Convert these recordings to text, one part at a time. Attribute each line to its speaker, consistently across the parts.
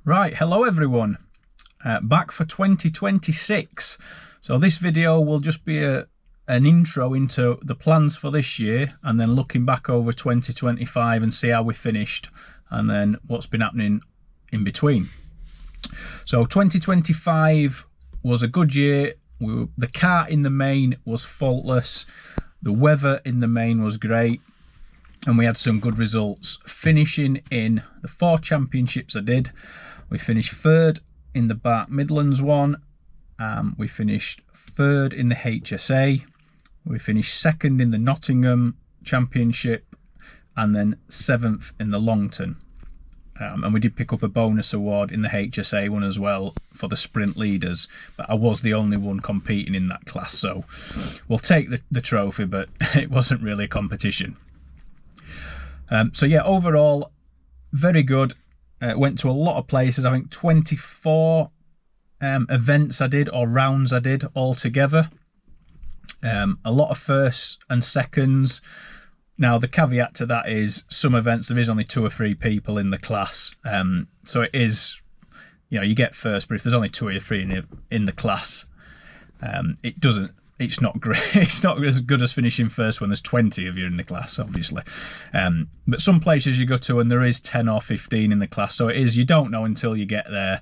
Speaker 1: Right, hello everyone, back for 2026. So this video will just be an intro into the plans for this year, and then looking back over 2025 and see how we finished, and then what's been happening in between. So 2025 was a good year. The car in the main was faultless, the weather in the main was great, and we had some good results, finishing in the 4 championships I did. We finished 3rd in the BARC Midlands one, we finished 3rd in the HSA, we finished 2nd in the Nottingham Championship, and then 7th in the Longton. And we did pick up a bonus award in the HSA one as well for the sprint leaders, but I was the only one competing in that class, so we'll take the trophy, but it wasn't really a competition. So yeah, overall, very good. Went to a lot of places. I think 24 events I did, or rounds I did altogether. A lot of firsts and seconds. Now, the caveat to that is some events there is only 2 or 3 people in the class. So it is, you know, you get first, but if there's only 2 or 3 in the class, it's not great. It's not as good as finishing first when there's 20 of you in the class, obviously. But some places you go to and there is 10 or 15 in the class, so it is, you don't know until you get there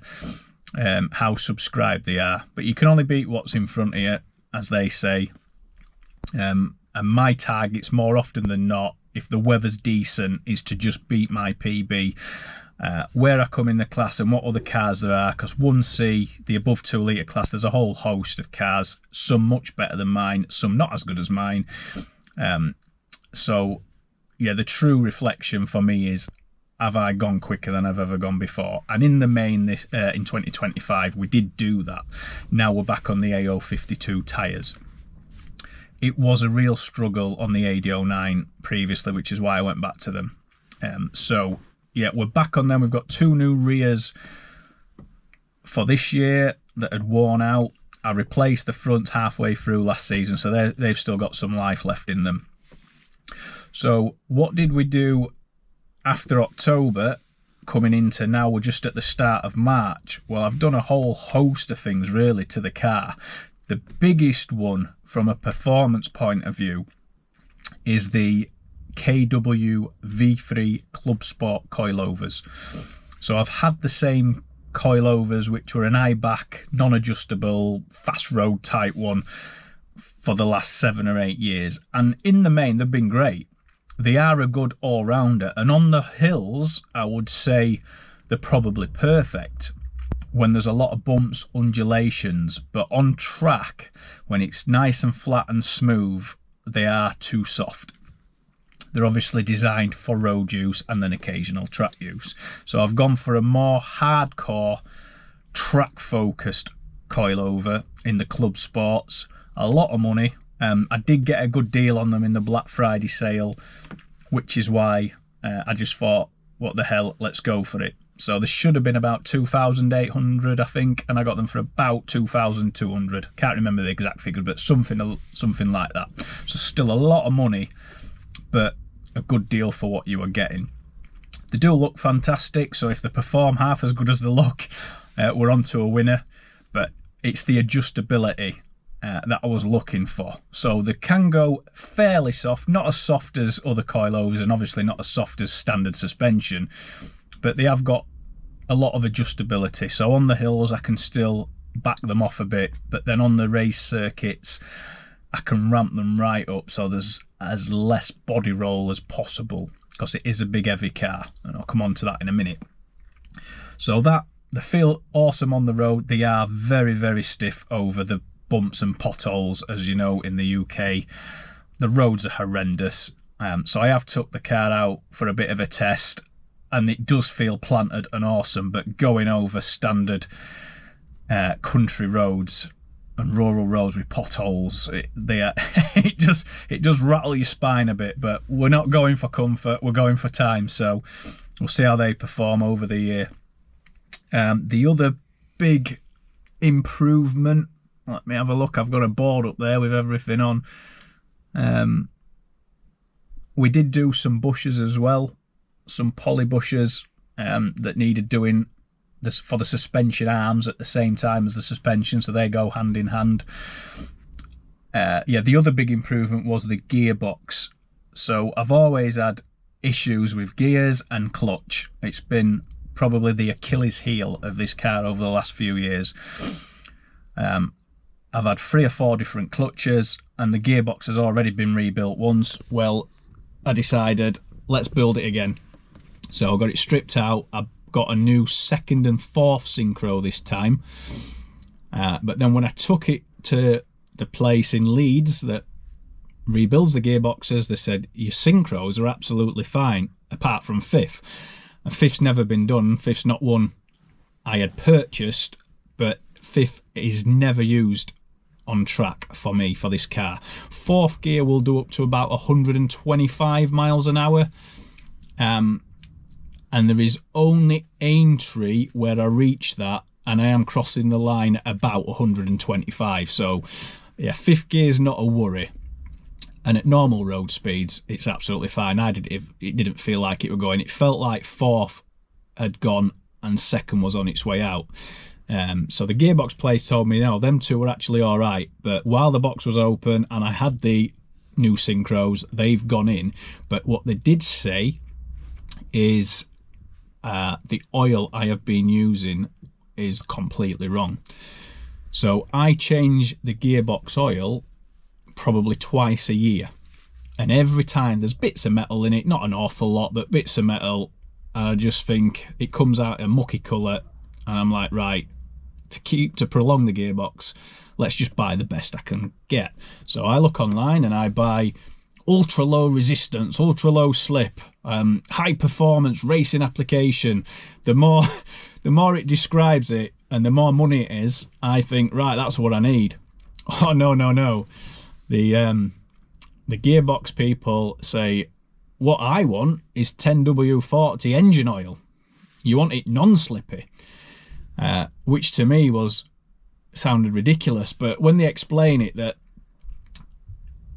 Speaker 1: how subscribed they are. But you can only beat what's in front of you, as they say. And my targets, more often than not, if the weather's decent, is to just beat my PB. Where I come in the class and what other cars there are, because 1C, the above 2 litre class, there's a whole host of cars, some much better than mine, some not as good as mine. So yeah, the true reflection for me is, have I gone quicker than I've ever gone before? And in the main, in 2025, we did do that. Now we're back on the AO52 tyres. It was a real struggle on the AD09 previously, which is why I went back to them. So yeah, we're back on them. We've got 2 new rears for this year that had worn out. I replaced the fronts halfway through last season, so they've still got some life left in them. So what did we do after October, coming into now we're just at the start of March? Well, I've done a whole host of things really to the car. The biggest one from a performance point of view is the KW V3 Club Sport coilovers. So I've had the same coilovers, which were an I-back, non-adjustable, fast road type one, for the last 7 or 8 years. And in the main, they've been great. They are a good all-rounder. And on the hills, I would say they're probably perfect when there's a lot of bumps, undulations. But on track, when it's nice and flat and smooth, they are too soft. They're obviously designed for road use and then occasional track use. So I've gone for a more hardcore, track-focused coilover in the Club Sports. A lot of money. I did get a good deal on them in the Black Friday sale, which is why I just thought, what the hell, let's go for it. So there should have been about 2,800, I think, and I got them for about 2,200. Can't remember the exact figure, but something like that. So still a lot of money, but a good deal for what you are getting. They do look fantastic, so if they perform half as good as they look, we're on to a winner. But it's the adjustability that I was looking for. So they can go fairly soft, not as soft as other coilovers, and obviously not as soft as standard suspension, but they have got a lot of adjustability. So on the hills I can still back them off a bit, but then on the race circuits I can ramp them right up so there's as less body roll as possible, because it is a big heavy car, and I'll come on to that in a minute. So they feel awesome on the road. They are very, very stiff over the bumps and potholes. As you know, in the UK the roads are horrendous. So I have took the car out for a bit of a test, and it does feel planted and awesome, but going over standard country roads and rural roads with potholes, it does rattle your spine a bit. But we're not going for comfort, we're going for time, so we'll see how they perform over the year. The other big improvement, let me have a look, I've got a board up there with everything on. We did do some bushes as well, some poly bushes that needed doing for the suspension arms at the same time as the suspension, so they go hand in hand. Yeah, the other big improvement was the gearbox. So I've always had issues with gears and clutch. It's been probably the Achilles heel of this car over the last few years. I've had 3 or 4 different clutches, and the gearbox has already been rebuilt once. Well, I decided, let's build it again. So I got it stripped out. I got a new 2nd and 4th synchro this time. But then when I took it to the place in Leeds that rebuilds the gearboxes, they said your synchros are absolutely fine apart from 5th, and 5th's never been done. 5th's not one I had purchased, but 5th is never used on track for me for this car. 4th gear will do up to about 125 miles an hour, and there is only Aintree where I reach that, and I am crossing the line at about 125. So yeah, 5th gear is not a worry. And at normal road speeds, it's absolutely fine. It didn't feel like it were going. It felt like 4th had gone and 2nd was on its way out. So the gearbox place told me, no, them 2 were actually all right. But while the box was open and I had the new synchros, they've gone in. But what they did say is the oil I have been using is completely wrong. So I change the gearbox oil probably twice a year, and every time there's bits of metal in it, not an awful lot, but bits of metal, and I just think it comes out a mucky colour, and I'm like, right, to prolong the gearbox, let's just buy the best I can get. So I look online and I buy ultra low resistance, ultra low slip, high performance racing application. The more it describes it and the more money it is, I think, right, that's what I need. Oh no. The gearbox people say, what I want is 10W40 engine oil. You want it non-slippy, which to me sounded ridiculous. But when they explain it, that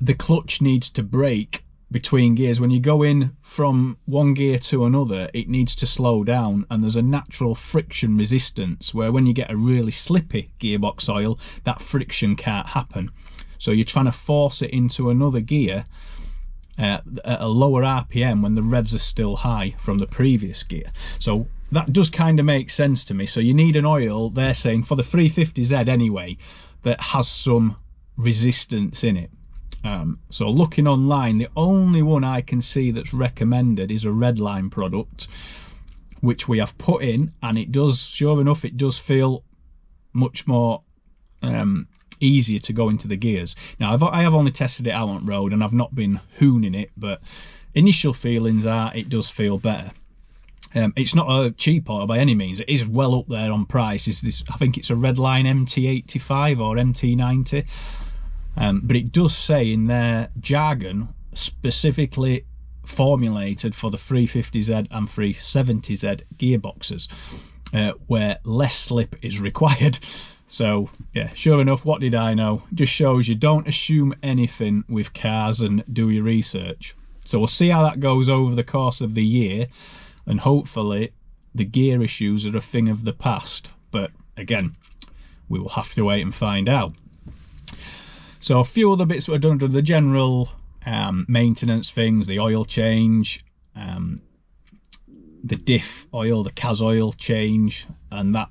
Speaker 1: the clutch needs to brake between gears, when you go in from one gear to another, it needs to slow down, and there's a natural friction resistance where when you get a really slippy gearbox oil, that friction can't happen. So you're trying to force it into another gear at a lower RPM when the revs are still high from the previous gear. So that does kind of make sense to me. So you need an oil, they're saying, for the 350Z anyway, that has some resistance in it. So looking online, the only one I can see that's recommended is a Redline product, which we have put in, and it does, sure enough, it does feel much more easier to go into the gears. Now I have only tested it out on road and I've not been hooning it, but initial feelings are it does feel better. It's not a cheap oil by any means. It is well up there on price. I think it's a Redline MT85 or MT90, but it does say in their jargon, specifically formulated for the 350Z and 370Z gearboxes, where less slip is required. So yeah, sure enough, what did I know? Just shows you don't assume anything with cars and do your research. So we'll see how that goes over the course of the year, and hopefully the gear issues are a thing of the past. But again, we will have to wait and find out. So a few other bits were done, the general maintenance things, the oil change, the diff oil, the CAS oil change, and that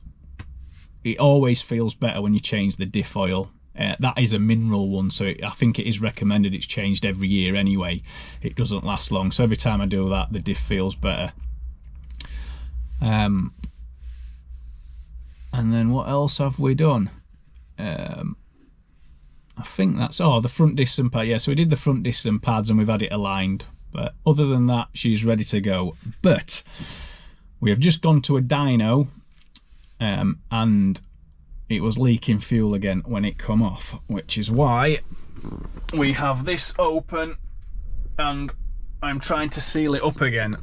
Speaker 1: it always feels better when you change the diff oil. That is a mineral one, so I think it is recommended it's changed every year anyway. It doesn't last long, so every time I do that, the diff feels better. And then what else have we done? I think that's the front discs and pads. Yeah, so we did the front discs and pads and we've had it aligned, but other than that, she's ready to go. But we have just gone to a dyno, and it was leaking fuel again when it come off, which is why we have this open and I'm trying to seal it up again.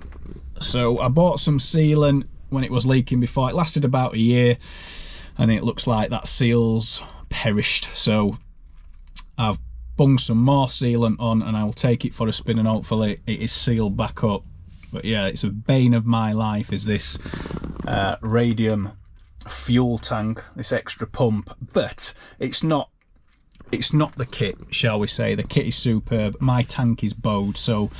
Speaker 1: So I bought some sealant when it was leaking before. It lasted about a year and it looks like that seal's perished, so I've bunged some more sealant on and I will take it for a spin and hopefully it is sealed back up. But yeah, it's a bane of my life, is this radium fuel tank, this extra pump, but it's not the kit, shall we say. The kit is superb. My tank is bowed, so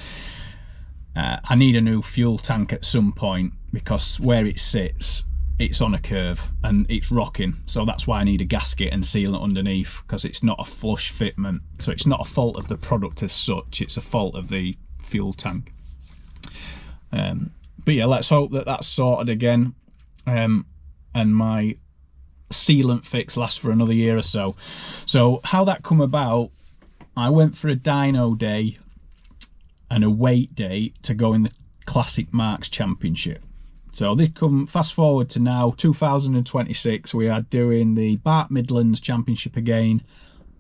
Speaker 1: I need a new fuel tank at some point, because where it sits, it's on a curve and it's rocking, so that's why I need a gasket and sealant underneath, because it's not a flush fitment. So it's not a fault of the product as such, it's a fault of the fuel tank. But yeah, let's hope that that's sorted again, and my sealant fix lasts for another year or so. So how that come about, I went for a dyno day and a weight day to go in the Classic Marques Championship. So this come fast forward to now, 2026, we are doing the BARC Midlands Championship again,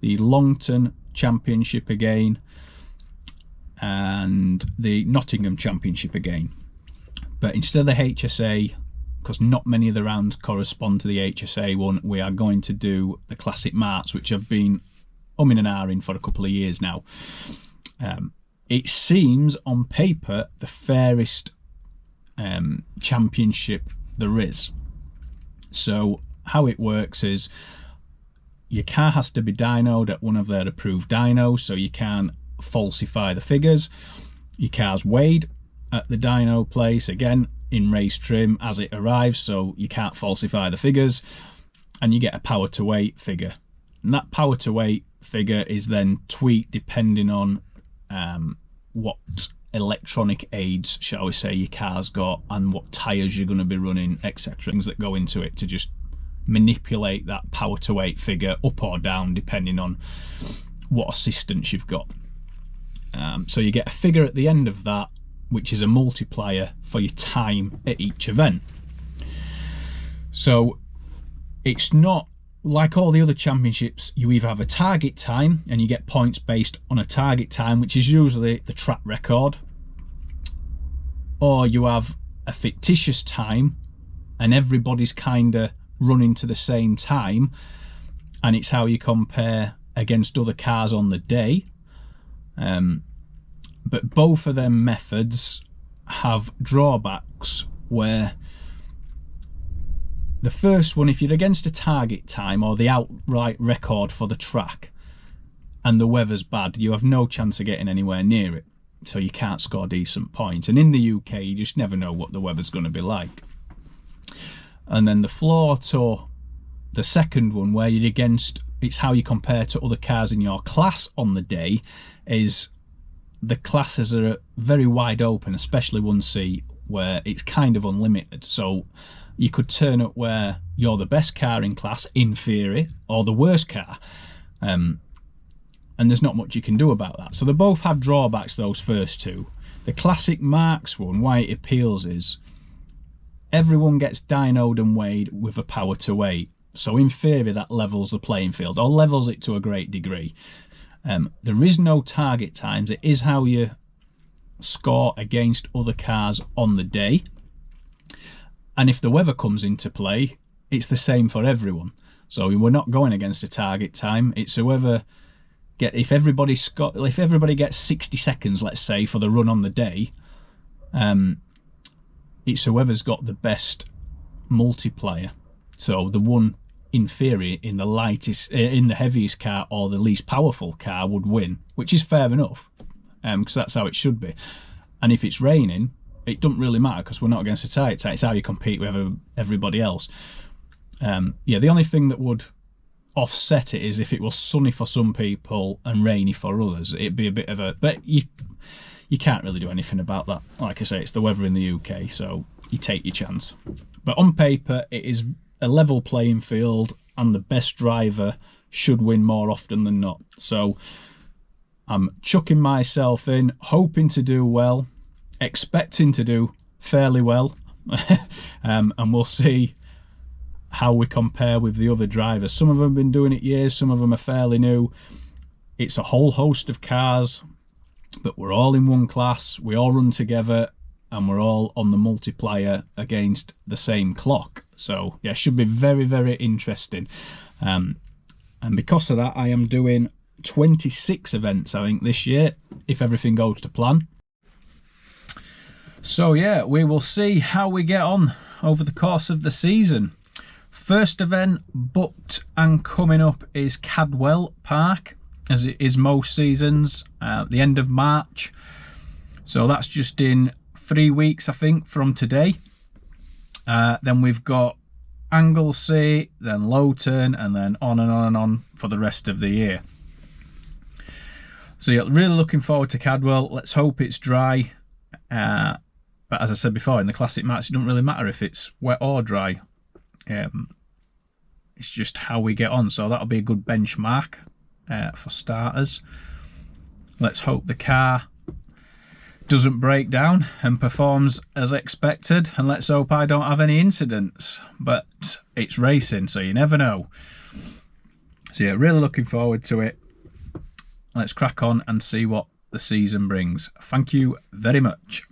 Speaker 1: the Longton Championship again, and the Nottingham Championship again. But instead of the HSA, because not many of the rounds correspond to the HSA one, we are going to do the Classic Marques, which have been umming and ahhing for a couple of years now. It seems on paper the fairest championship there is. So how it works is your car has to be dynoed at one of their approved dynos, so you can't falsify the figures. Your car's weighed at the dyno place, again in race trim as it arrives, so you can't falsify the figures, and you get a power to weight figure, and that power to weight figure is then tweaked depending on what electronic aids, shall we say, your car's got, and what tyres you're going to be running, etc. Things that go into it to just manipulate that power to weight figure up or down depending on what assistance you've got. So you get a figure at the end of that, which is a multiplier for your time at each event. So it's not like all the other championships. You either have a target time and you get points based on a target time, which is usually the track record, or you have a fictitious time and everybody's kind of running to the same time, and it's how you compare against other cars on the day. But both of them methods have drawbacks, where the first one, if you're against a target time or the outright record for the track and the weather's bad, you have no chance of getting anywhere near it, so you can't score decent points. And in the UK, you just never know what the weather's going to be like. And then the floor to the second one, where you're against, it's how you compare to other cars in your class on the day, is the classes are very wide open, especially 1C, where it's kind of unlimited. So you could turn up where you're the best car in class, in theory, or the worst car, and there's not much you can do about that. So they both have drawbacks, those first two. The Classic Marques one, why it appeals is everyone gets dynoed and weighed with a power to weight. So in theory, that levels the playing field, or levels it to a great degree. There is no target times. It is how you score against other cars on the day. And if the weather comes into play, it's the same for everyone. So we're not going against a target time. It's whoever if everybody gets 60 seconds, let's say, for the run on the day, it's whoever's got the best multiplier. So the one, in theory, in the heaviest car or the least powerful car would win, which is fair enough, because that's how it should be. And if it's raining, it doesn't really matter, because we're not against a target time. It's how you compete with everybody else. Yeah, the only thing that would offset it is if it was sunny for some people and rainy for others. It'd be a bit of a, but you can't really do anything about that. Like I say, it's the weather in the UK, so you take your chance. But on paper, it is a level playing field, and the best driver should win more often than not. So I'm chucking myself in, hoping to do well, expecting to do fairly well, and we'll see how we compare with the other drivers. Some of them have been doing it years, some of them are fairly new. It's a whole host of cars, but we're all in one class, we all run together, and we're all on the multiplier against the same clock. So yeah, should be very, very interesting. And because of that, I am doing 26 events, I think, this year, if everything goes to plan. So yeah, we will see how we get on over the course of the season. First event booked and coming up is Cadwell Park, as it is most seasons, the end of March. So that's just in 3 weeks, I think, from today. Then we've got Anglesey, then Longton, and then on and on and on for the rest of the year. So yeah, really looking forward to Cadwell. Let's hope it's dry. But as I said before, in the classic mats, it doesn't really matter if it's wet or dry. It's just how we get on. So that'll be a good benchmark for starters. Let's hope the car doesn't break down and performs as expected, and let's hope I don't have any incidents. But it's racing, so you never know. So yeah, really looking forward to it. Let's crack on and see what the season brings. Thank you very much.